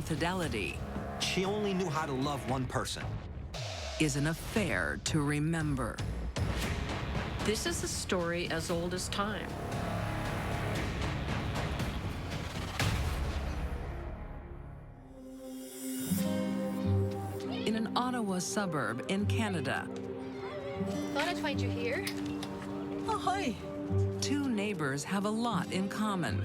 infidelity She only knew how to love one person. is an affair to remember. This is a story as old as time. In an Ottawa suburb in Canada, Thought I'd find you here. Oh, hi. two neighbors have a lot in common.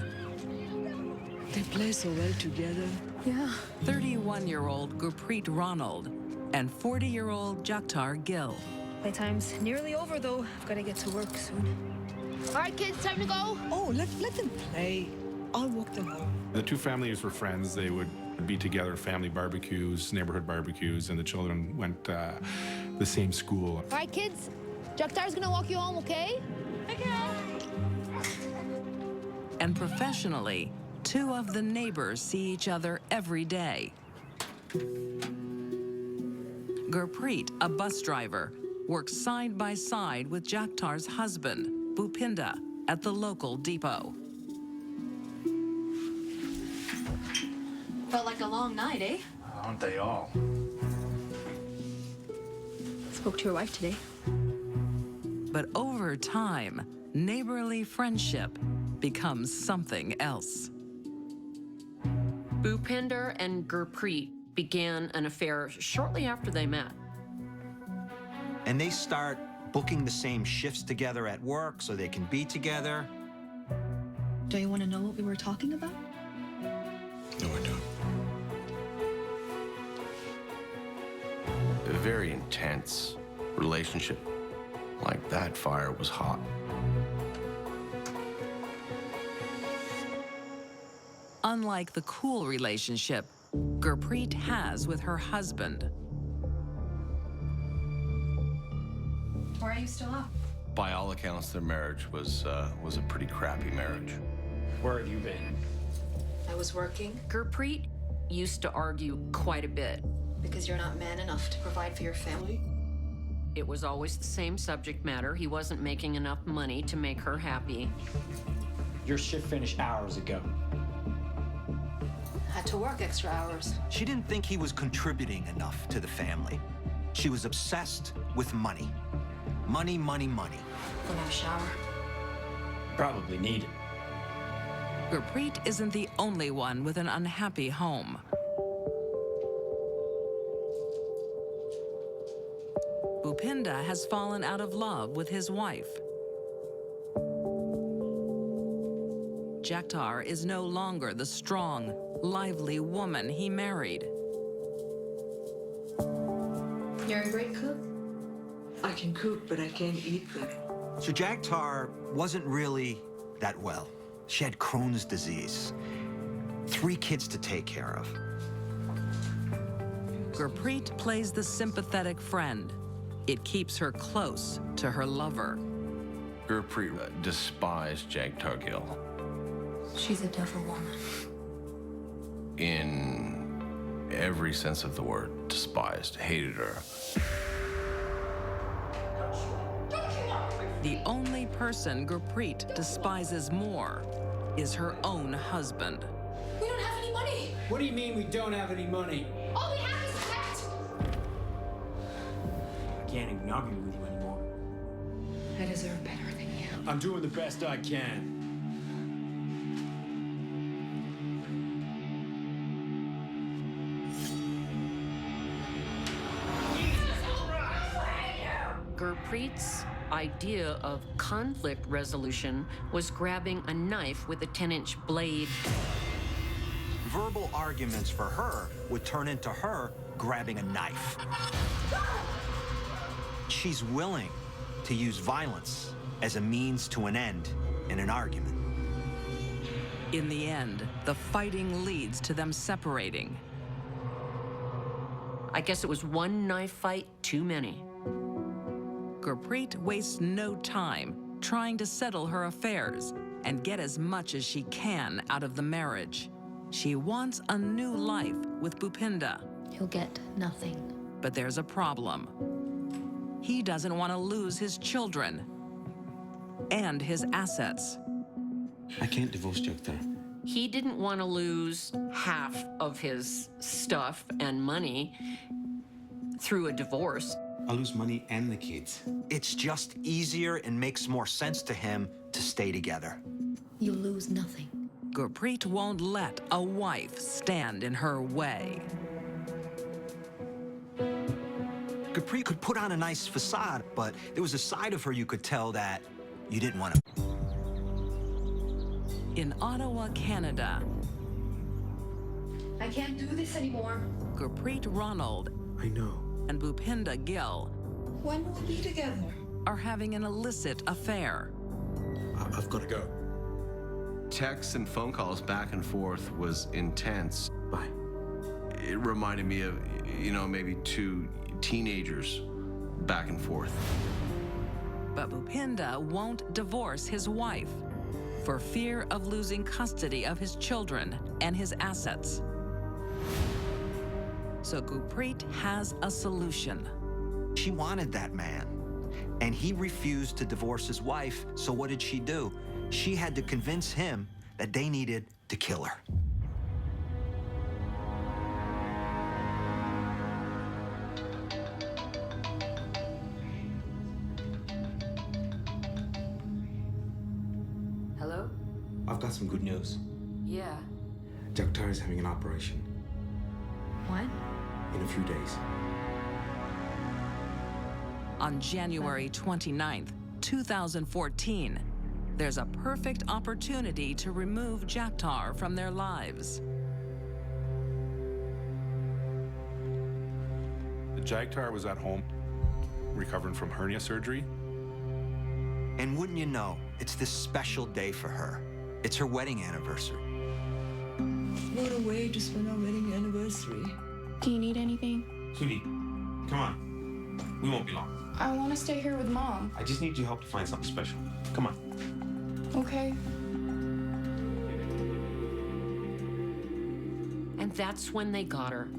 They play so well together. Yeah. 31-year-old Gurpreet Ronald and 40-year-old Jaktar Gill. Playtime's nearly over, though. I've got to get to work soon. All right, kids, time to go. Oh, let them play. I'll walk them home. The two families were friends. They would be together at family barbecues, neighborhood barbecues, and the children went the same school. All right, kids. Jaktar's gonna walk you home, okay? Okay. And professionally, two of the neighbors see each other every day. Gurpreet, a bus driver, works side by side with Jaktar's husband, Bhupinda, at the local depot. Felt like a long night, eh? Aren't they all? Spoke to your wife today. But over time, neighborly friendship becomes something else. Bhupinder and Gurpreet began an affair shortly after they met. And they start booking the same shifts together at work so they can be together. Do you want to know what we were talking about? No, I don't. A very intense relationship. Like that fire was hot. Unlike the cool relationship Gurpreet has with her husband. Why are you still up? By all accounts, their marriage was a pretty crappy marriage. Where have you been? I was working Gurpreet used to argue quite a bit. because you're not man enough to provide for your family. It was always the same subject matter. He wasn't making enough money to make her happy. Your shift finished hours ago. Had to work extra hours. She didn't think he was contributing enough to the family. She was obsessed with money. Money, money, money. Don't have a shower. Probably need it. Gurpreet isn't the only one with an unhappy home. Bhupinda has fallen out of love with his wife. Jaktar is no longer the strong, lively woman he married. You're a great cook. I can cook, but I can't eat them. So Jaktar wasn't really that well. She had Crohn's disease. 3 kids to take care of. Gurpreet plays the sympathetic friend. It keeps her close to her lover. Gurpreet despised Jaktar Gill. She's a devil woman. In every sense of the word, despised, hated her. The only person Gurpreet despises more is her own husband. We don't have any money. What do you mean we don't have any money? All we have is debt. I can't even argue with you anymore. I deserve better than you. I'm doing the best I can. Gurpreet's idea of conflict resolution was grabbing a knife with a 10-inch blade. Verbal arguments for her would turn into her grabbing a knife. She's willing to use violence as a means to an end in an argument. In the end, the fighting leads to them separating. I guess it was one knife fight too many. Gurpreet wastes no time trying to settle her affairs and get as much as she can out of the marriage. She wants a new life with Bhupinda. He'll get nothing. But there's a problem. He doesn't want to lose his children and his assets. I can't divorce Jaktar. He didn't want to lose half of his stuff and money through a divorce. I'll lose money and the kids. It's just easier and makes more sense to him to stay together. You'll lose nothing. Gurpreet won't let a wife stand in her way. Gurpreet could put on a nice facade, but there was a side of her you could tell that you didn't want to. In Ottawa, Canada, I can't do this anymore. Gurpreet Ronald I know. and Bhupinda Gill When we'll be together? are having an illicit affair. I've got to go. Texts and phone calls back and forth was intense. Bye. It reminded me of, maybe two teenagers back and forth. But Bhupinda won't divorce his wife for fear of losing custody of his children and his assets. So Gurpreet has a solution. She wanted that man, and he refused to divorce his wife, so what did she do? She had to convince him that they needed to kill her. Hello? I've got some good news. Yeah. Jagtar is having an operation What? in a few days. On January 29th, 2014, there's a perfect opportunity to remove Jagtar from their lives. Jagtar was at home, recovering from hernia surgery. And wouldn't you know, it's this special day for her. It's her wedding anniversary. What a way to spend our wedding anniversary. Do you need anything? Sweetie, come on. We won't be long. I want to stay here with Mom. I just need your help to find something special. Come on. Okay. And that's when they got her.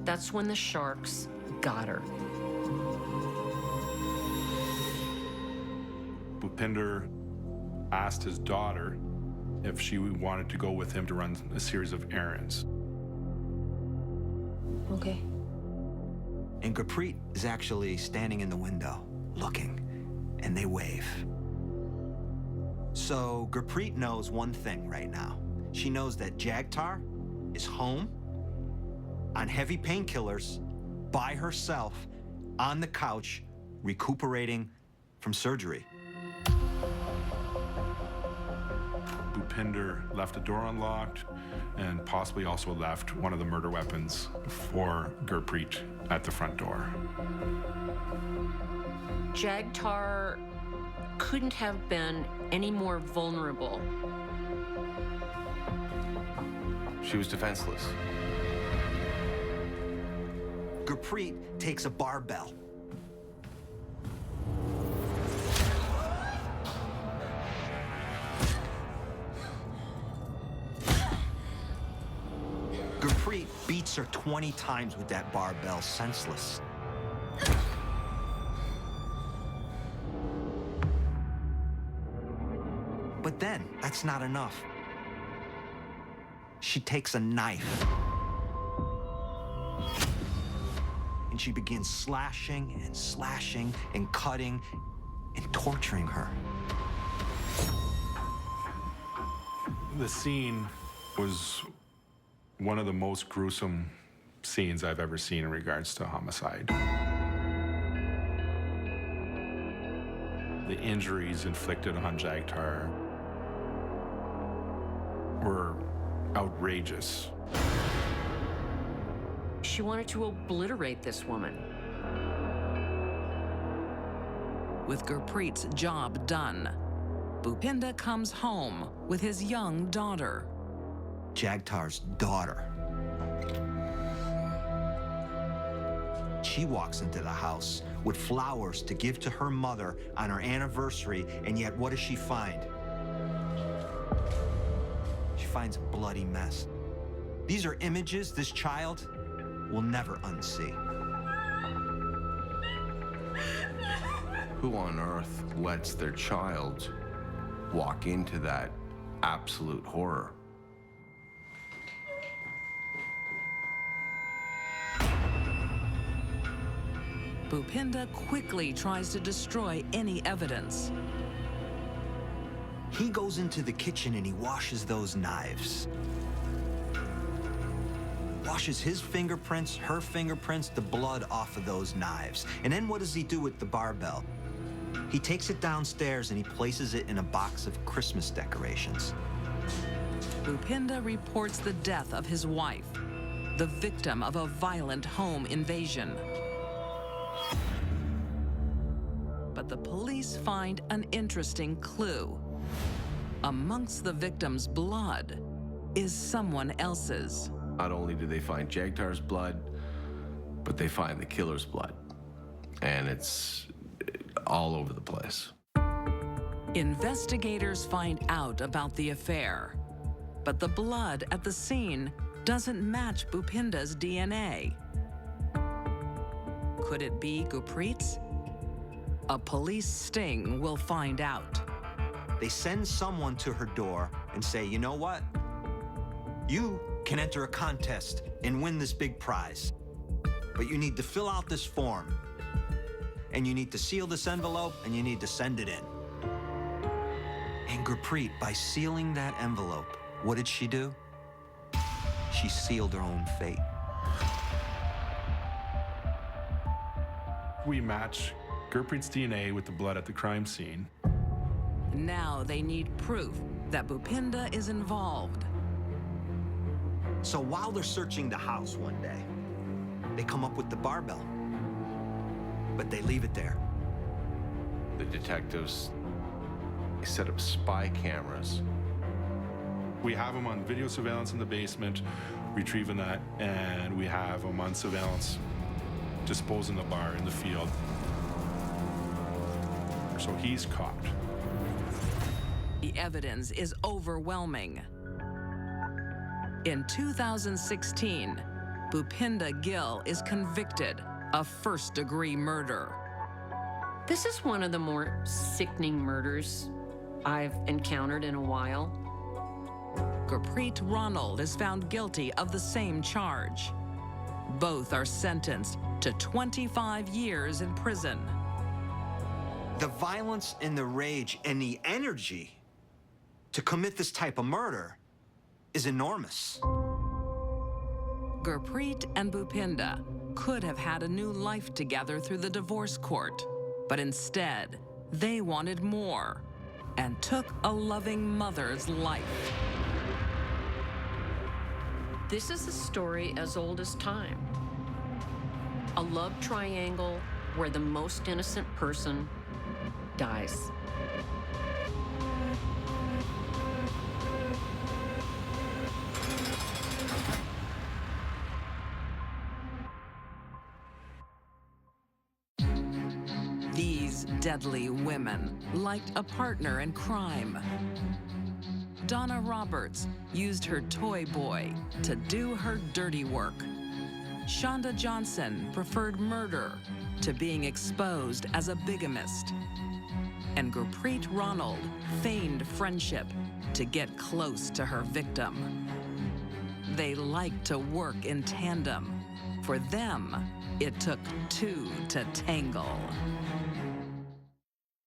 That's when the sharks got her. Bhupinder asked his daughter if she wanted to go with him to run a series of errands. Okay. And Gurpreet is actually standing in the window, looking, and they wave. So Gurpreet knows one thing right now. She knows that Jagtar is home, on heavy painkillers, by herself, on the couch, recuperating from surgery. Bhupinder left the door unlocked and possibly also left one of the murder weapons for Gurpreet at the front door. Jagtar couldn't have been any more vulnerable. She was defenseless. Gurpreet takes a barbell. Gurpreet beats her 20 times with that barbell, senseless. But then, that's not enough. She takes a knife. And she begins slashing and slashing and cutting and torturing her. The scene was one of the most gruesome scenes I've ever seen in regards to homicide. The injuries inflicted on Jagtar were outrageous. She wanted to obliterate this woman. With Gurpreet's job done, Bhupinda comes home with his young daughter. Jagtar's daughter. She walks into the house with flowers to give to her mother on her anniversary, and yet what does she find? She finds a bloody mess. These are images this child will never unsee. Who on earth lets their child walk into that absolute horror. Bhupinda quickly tries to destroy any evidence. He goes into the kitchen and he washes those knives. Washes his fingerprints, her fingerprints, the blood off of those knives. And then what does he do with the barbell? He takes it downstairs and he places it in a box of Christmas decorations. Bhupinda reports the death of his wife, the victim of a violent home invasion. But the police find an interesting clue. Amongst the victim's blood is someone else's. Not only do they find Jagtar's blood, but they find the killer's blood. And it's all over the place. Investigators find out about the affair, but the blood at the scene doesn't match Bhupinda's DNA. Could it be Gurpreet's? A police sting will find out. They send someone to her door and say, you know what? You can enter a contest and win this big prize. But you need to fill out this form. And you need to seal this envelope and you need to send it in. And Gurpreet, by sealing that envelope, what did she do? She sealed her own fate. We match Gurpreet's DNA with the blood at the crime scene. Now they need proof that Bhupinda is involved. So while they're searching the house one day, they come up with the barbell. But they leave it there. The detectives set up spy cameras. We have him on video surveillance in the basement, retrieving that, and we have him on surveillance disposing the bar in the field. So he's caught. The evidence is overwhelming. In 2016, Bhupinda Gill is convicted of first-degree murder. This is one of the more sickening murders I've encountered in a while. Gurpreet Ronald is found guilty of the same charge. Both are sentenced to 25 years in prison. The violence and the rage and the energy to commit this type of murder is enormous. Gurpreet and Bhupinda could have had a new life together through the divorce court, but instead, they wanted more and took a loving mother's life. This is a story as old as time. A love triangle where the most innocent person dies. These deadly women liked a partner in crime. Donna Roberts used her toy boy to do her dirty work. Shonda Johnson preferred murder to being exposed as a bigamist. And Gurpreet Ronald feigned friendship to get close to her victim. They liked to work in tandem. For them, it took two to tangle.